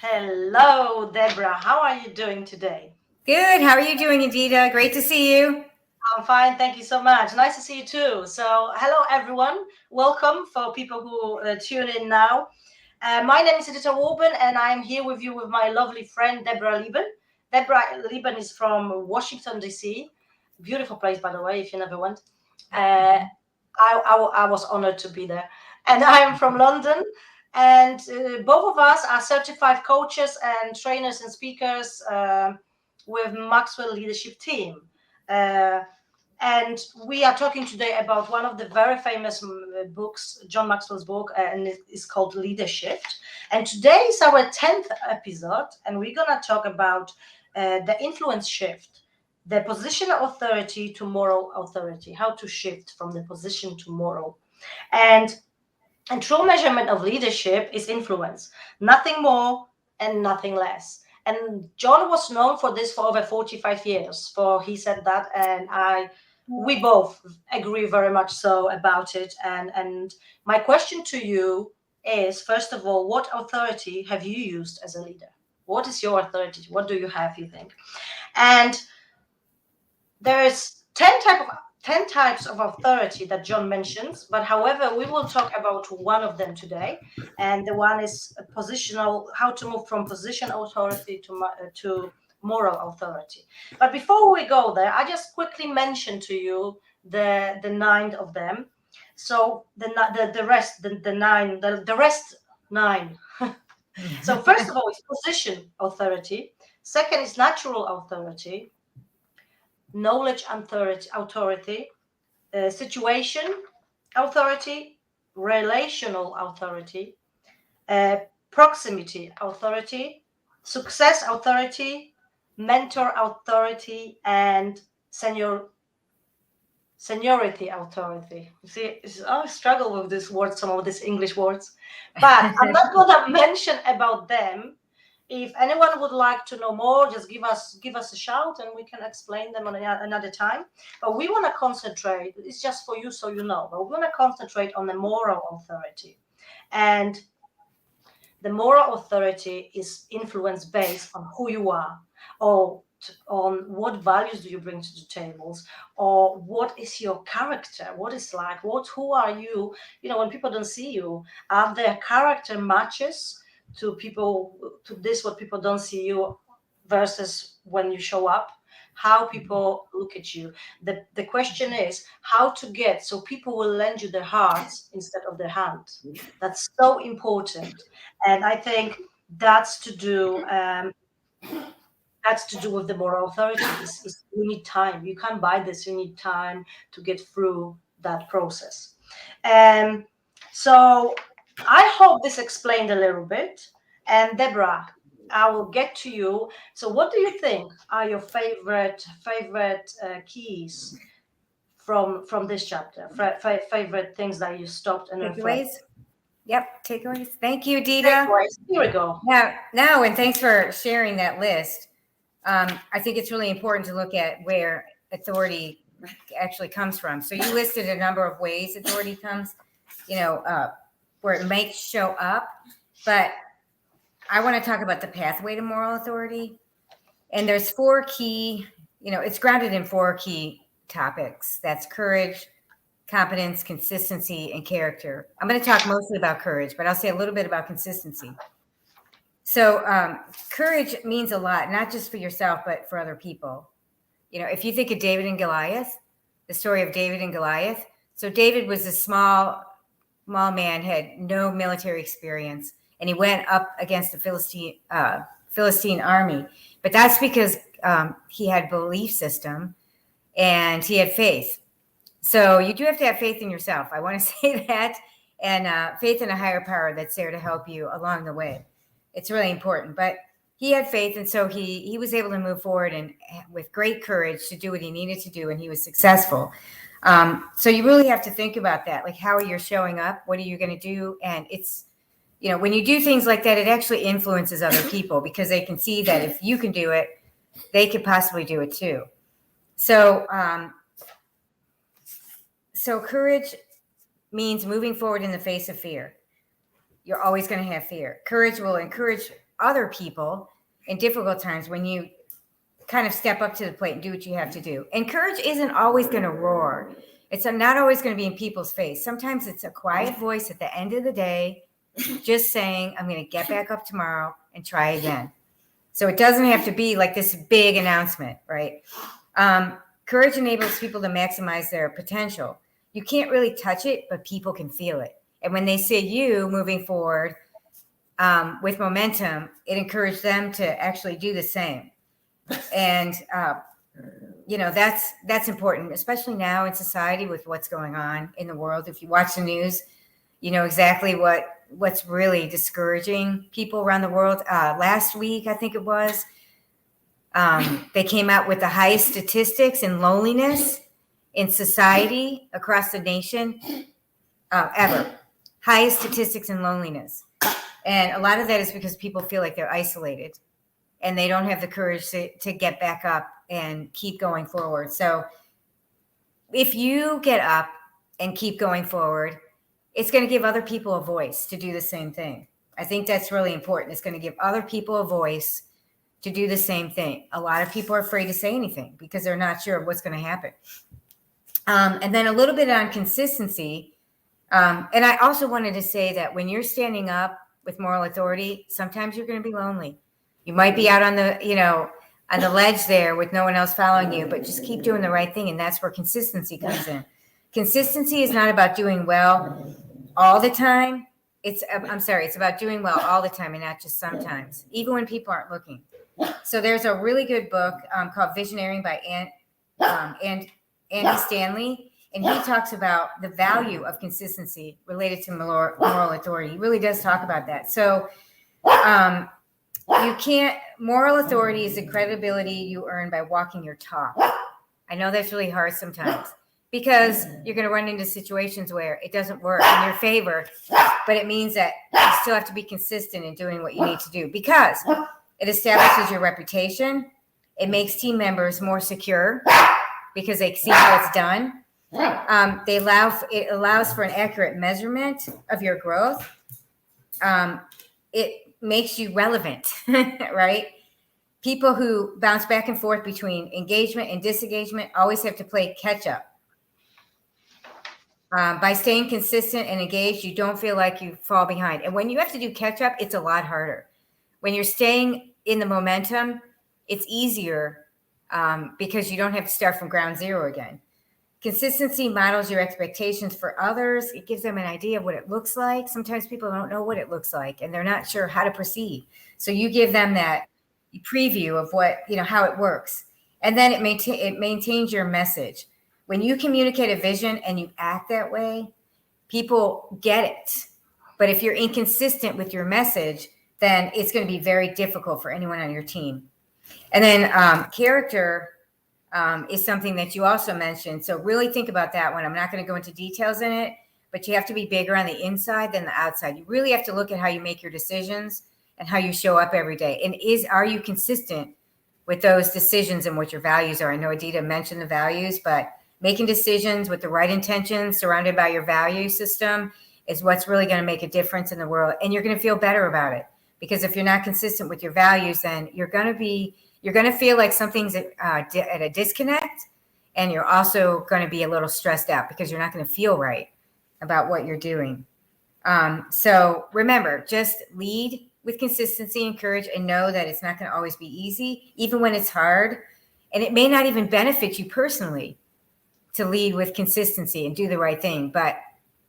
Hello, Deborah. How are you doing today? Good. How are you doing, Adita? Great to see you. I'm fine. Thank you so much. Nice to see you too. So, hello, everyone. Welcome for people who tune in now. My name is Edita Warben, and I'm here with you with my lovely friend, Deborah Lieben. Deborah Lieben is from Washington, D.C. Beautiful place, by the way, if you never went. I was honored to be there. And I'm from London. And both of us are certified coaches and trainers and speakers with Maxwell Leadership Team. Uh, and we are talking today about one of the very famous books, John Maxwell's book, and it's called Leadershift. And today is our 10th episode, and we're going to talk about the influence shift, the positional authority to moral authority, how to shift from the position to moral. And true measurement of leadership is influence, nothing more and nothing less. And John was known for this for over 45 years. For he said that, and we both agree very much so about it. And my question to you is, first of all, what authority have you used as a leader? What is your authority? What do you have, you think? And there's 10 types of authority that John mentions, but however, we will talk about one of them today. And the one is positional, how to move from position authority to moral authority. But before we go there, I just quickly mention to you the 9 of them. So the rest 9. So first of all, it's position authority. Second is natural authority, knowledge authority, situation authority, relational authority, proximity authority, success authority, mentor authority, and seniority authority. You see, I struggle with this word, some of these English words, but I'm not going to mention about them. If anyone would like to know more, just give us a shout and we can explain them on another time. But we want to concentrate, it's just for you so you know, but we want to concentrate on the moral authority. And the moral authority is influence based on who you are, or on what values do you bring to the tables, or what is your character, what is like, who are you, when people don't see you, are there character matches to people, to this what people don't see you versus when you show up, how people look at you. The question is how to get so people will lend you their hearts instead of their hand. That's so important. And I think that's to do with the moral authority. You need time. You can't buy this. You need time to get through that process. So I hope this explained a little bit. And Deborah, I will get to you. So what do you think are your favorite keys from this chapter? Favorite things that you stopped and reflected? Takeaways? Yep, takeaways. Thank you, Adita. Takeaways. Here we go. No, and thanks for sharing that list. I think it's really important to look at where authority actually comes from. So you listed a number of ways authority comes, where it might show up. But I want to talk about the pathway to moral authority. And there's 4 key, it's grounded in 4 key topics. That's courage, competence, consistency, and character. I'm going to talk mostly about courage, but I'll say a little bit about consistency. So courage means a lot, not just for yourself, but for other people. If you think of David and Goliath, the story of David and Goliath. So David was a small man, had no military experience, and he went up against the Philistine army. But that's because he had belief system and he had faith. So you do have to have faith in yourself. I want to say that, and faith in a higher power that's there to help you along the way. It's really important. But he had faith, and so he was able to move forward and with great courage to do what he needed to do, and he was successful. So you really have to think about that, like how are you showing up? What are you going to do? And it's, when you do things like that, it actually influences other people because they can see that if you can do it, they could possibly do it too. So courage means moving forward in the face of fear. You're always going to have fear. Courage will encourage other people in difficult times when you kind of step up to the plate and do what you have to do. And courage isn't always going to roar. It's not always going to be in people's face. Sometimes it's a quiet voice at the end of the day, just saying, I'm going to get back up tomorrow and try again. So it doesn't have to be like this big announcement, right? Courage enables people to maximize their potential. You can't really touch it, but people can feel it. And when they see you moving forward with momentum, it encourages them to actually do the same. And that's important, especially now in society with what's going on in the world. If you watch the news, you know exactly what's really discouraging people around the world. Last week, I think it was, they came out with the highest statistics in loneliness in society across the nation ever. Highest statistics in loneliness. And a lot of that is because people feel like they're isolated and they don't have the courage to get back up and keep going forward. So if you get up and keep going forward, it's going to give other people a voice to do the same thing. I think that's really important. It's going to give other people a voice to do the same thing. A lot of people are afraid to say anything because they're not sure what's going to happen. And then a little bit on consistency. And I also wanted to say that when you're standing up with moral authority, sometimes you're going to be lonely. You might be out on the ledge there with no one else following you, but just keep doing the right thing. And that's where consistency comes in. Consistency is not about doing well all the time. It's about doing well all the time and not just sometimes, even when people aren't looking. So there's a really good book called Visioneering by Andy Stanley. And he talks about the value of consistency related to moral authority. He really does talk about that. So moral authority is the credibility you earn by walking your talk. I know that's really hard sometimes because you're going to run into situations where it doesn't work in your favor, but it means that you still have to be consistent in doing what you need to do because it establishes your reputation. It makes team members more secure because they see how it's done. It allows for an accurate measurement of your growth. It makes you relevant, right? People who bounce back and forth between engagement and disengagement always have to play catch up. By staying consistent and engaged, you don't feel like you fall behind. And when you have to do catch up, it's a lot harder. When you're staying in the momentum, it's easier because you don't have to start from ground zero again. Consistency models your expectations for others. It gives them an idea of what it looks like. Sometimes people don't know what it looks like and they're not sure how to proceed. So you give them that preview of how it works. And then it maintains your message. When you communicate a vision and you act that way, people get it. But if you're inconsistent with your message, then it's going to be very difficult for anyone on your team. And then character is something that you also mentioned. So really think about that one. I'm not going to go into details in it, but you have to be bigger on the inside than the outside. You really have to look at how you make your decisions and how you show up every day. And are you consistent with those decisions and what your values are? I know Adita mentioned the values, but making decisions with the right intentions surrounded by your value system is what's really going to make a difference in the world. And you're going to feel better about it because if you're not consistent with your values, then you're going to feel like something's at a disconnect, and you're also going to be a little stressed out because you're not going to feel right about what you're doing. So remember, just lead with consistency and courage and know that it's not going to always be easy, even when it's hard. And it may not even benefit you personally to lead with consistency and do the right thing, but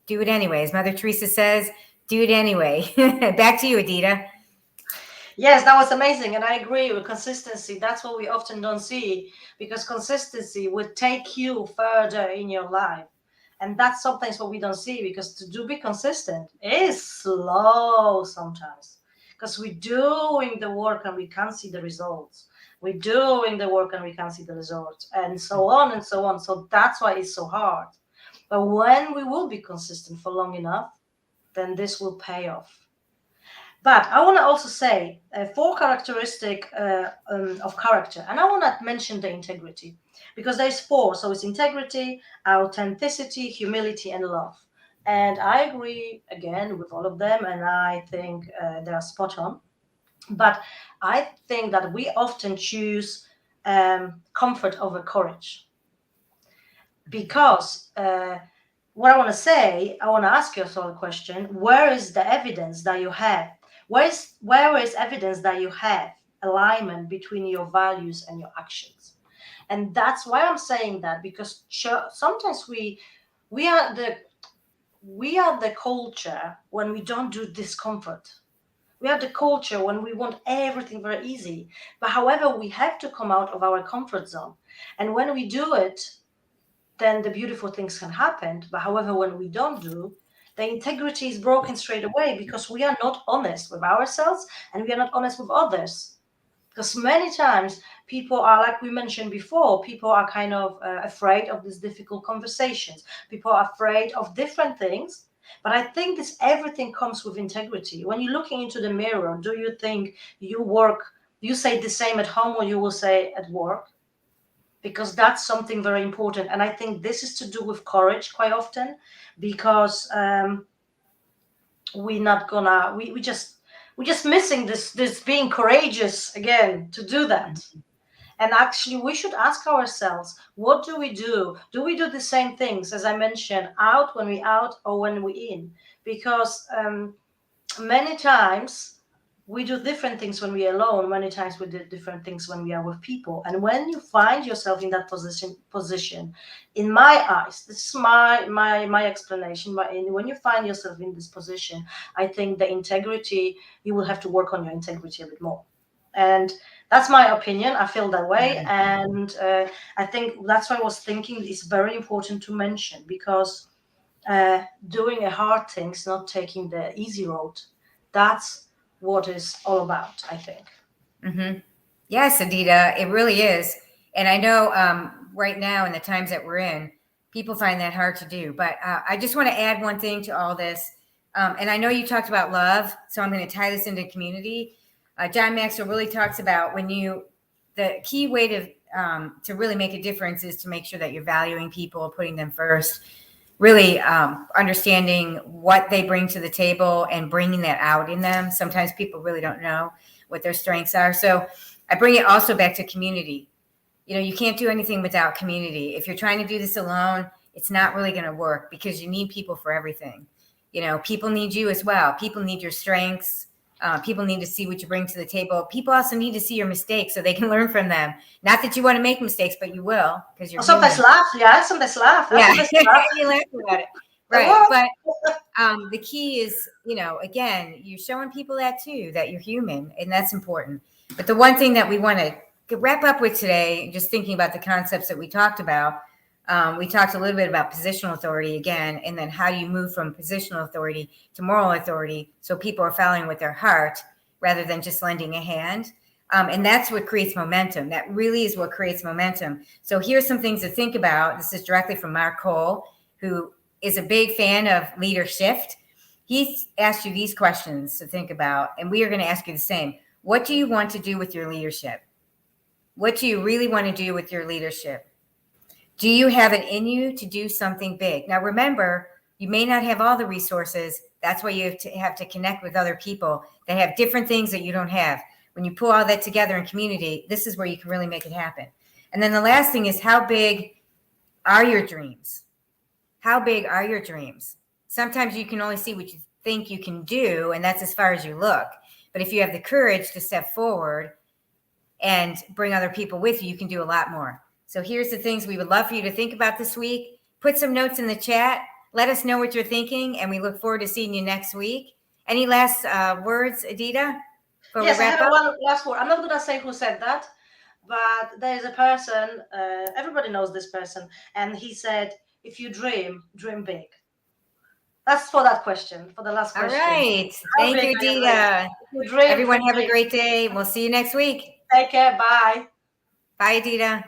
do it anyway. As Mother Teresa says, do it anyway. Back to you, Adita. Yes, that was amazing. And I agree with consistency. That's what we often don't see because consistency would take you further in your life. And that's sometimes what we don't see because to be consistent is slow sometimes because we're doing the work and we can't see the results. We're doing the work and we can't see the results and so on and so on. So that's why it's so hard. But when we will be consistent for long enough, then this will pay off. But I want to also say 4 characteristics of character. And I want to mention the integrity because there's 4. So it's integrity, authenticity, humility, and love. And I agree, again, with all of them. And I think they are spot on. But I think that we often choose comfort over courage, because what I want to say, I want to ask yourself a question: where is the evidence that you have? Where is evidence that you have alignment between your values and your actions? And that's why I'm saying that, because sometimes we are the culture when we don't do discomfort. We are the culture when we want everything very easy. But however, we have to come out of our comfort zone. And when we do it, then the beautiful things can happen. But however, when we don't do, the integrity is broken straight away, because we are not honest with ourselves and we are not honest with others. Because many times people are, like we mentioned before, people are kind of afraid of these difficult conversations. People are afraid of different things. But I think this everything comes with integrity. When you're looking into the mirror, do you think you say the same at home or you will say at work? Because that's something very important. And I think this is to do with courage quite often, because we're not gonna we just missing this being courageous again to do that. And actually we should ask ourselves, what do we do the same things, as I mentioned, out when we out or when we in? Because many times we do different things when we're alone, many times we do different things when we are with people. And when you find yourself in that position, in my eyes, this is my explanation, but when you find yourself in this position, I think the integrity, you will have to work on your integrity a bit more. And that's my opinion. I feel that way. And I think that's why I was thinking it's very important to mention, because doing a hard things, not taking the easy road, that's what it's all about, I think. Mm-hmm. Yes, Adita, it really is. And I know right now in the times that we're in, people find that hard to do. But I just want to add one thing to all this. And I know you talked about love, so I'm going to tie this into community. John Maxwell really talks about the key way to really make a difference is to make sure that you're valuing people, putting them first, really understanding what they bring to the table and bringing that out in them. Sometimes people really don't know what their strengths are. So I bring it also back to community. You can't do anything without community. If you're trying to do this alone, it's not really going to work, because you need people for everything. People need you as well. People need your strengths. People need to see what you bring to the table. People also need to see your mistakes so they can learn from them. Not that you want to make mistakes, but you will, because you're Sometimes human. laugh, yeah, sometimes laugh. Yeah, Sometimes laugh. you laugh about it. Right. But the key is, again, you're showing people that too, that you're human, and that's important. But the one thing that we want to wrap up with today, just thinking about the concepts that we talked about, we talked a little bit about positional authority again, and then how you move from positional authority to moral authority, so people are following with their heart rather than just lending a hand. And that's what creates momentum. That really is what creates momentum. So here's some things to think about. This is directly from Mark Cole, who is a big fan of Leadershift. He's asked you these questions to think about, and we are going to ask you the same. What do you want to do with your leadership? What do you really want to do with your leadership? Do you have it in you to do something big? Now, remember, you may not have all the resources. That's why you have to connect with other people that have different things that you don't have. When you pull all that together in community, this is where you can really make it happen. And then the last thing is, how big are your dreams? How big are your dreams? Sometimes you can only see what you think you can do, and that's as far as you look. But if you have the courage to step forward and bring other people with you, you can do a lot more. So here's the things we would love for you to think about this week. Put some notes in the chat. Let us know what you're thinking, and we look forward to seeing you next week. Any last words, Adita? Yes, I have one last word. I'm not going to say who said that, but there is a person, everybody knows this person, and he said, if you dream, dream big. That's for that question, for the last question. All right. Thank you, Adita. Everyone have a great day. We'll see you next week. Take care. Bye. Bye, Adita.